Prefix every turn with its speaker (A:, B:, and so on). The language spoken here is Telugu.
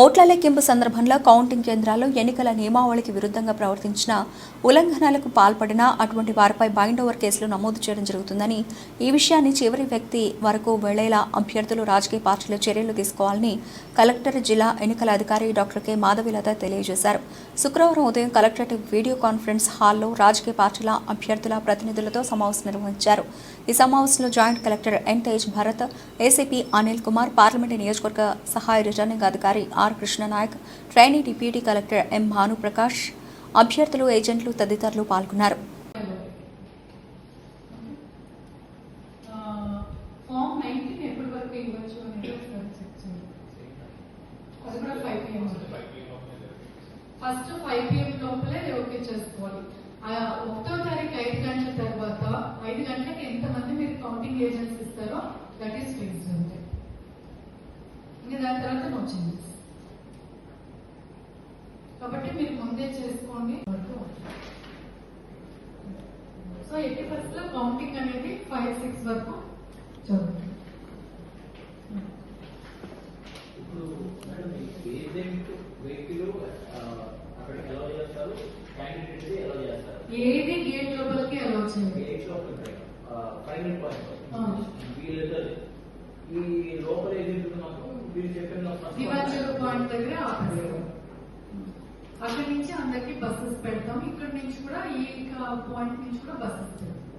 A: ఓట్ల లెక్కింపు సందర్భంలో కౌంటింగ్ కేంద్రాల్లో ఎన్నికల నియమావళికి విరుద్ధంగా ప్రవర్తించిన ఉల్లంఘనలకు పాల్పడినా అటువంటి వారిపై బైండ్ ఓవర్ కేసులు నమోదు చేయడం జరుగుతుందని, ఈ విషయాన్ని చివరి వ్యక్తి వరకు వెళ్లేలా అభ్యర్థులు రాజకీయ పార్టీలు చర్యలు తీసుకోవాలని కలెక్టర్, జిల్లా ఎన్నికల అధికారి డాక్టర్ కె మాధవీలత తెలియజేశారు. శుక్రవారం ఉదయం కలెక్టరేట్ వీడియో కాన్ఫరెన్స్ హాల్లో రాజకీయ పార్టీల అభ్యర్థుల ప్రతినిధులతో సమావేశం నిర్వహించారు. ఈ సమావేశంలో joint collector N Tej Bharath, ACP Anil Kumar, parliament నియోజకవర్గ సహాయ రిటర్నింగ్ అధికారి R Krishnanaik, trainee deputy collector M Bhanuprakash, అభ్యర్థులు, ఏజెంట్లు తదితరులు పాల్గొన్నారు.
B: ఫస్ట్ 5 PM లోపలే ఓకే చేసుకోవాలి. 1వ తారీఖు 5 గంటల తర్వాత 5 గంటలకు ఎంతమంది మీరు కౌంటింగ్ ఏజెంట్స్ ఇస్తారో దట్ ఈస్ ఫిక్స్డ్ అంతే. ఇంకా దాని తర్వాత నో చేంజెస్. కాబట్టి మీరు ముందే చేసుకోండి. సో 80% కౌంటింగ్ అనేది 5-6 వరకు జరుగుతుంది. ఏది గేట్ లోపలికి అలౌ చేయండి. పాయింట్ దగ్గర ఆపేస్తాం. అక్కడి నుంచి అందరికి బస్సెస్ పెడతాం. ఇక్కడ నుంచి కూడా ఈ పాయింట్ నుంచి కూడా బస్సెస్ పెడతాం.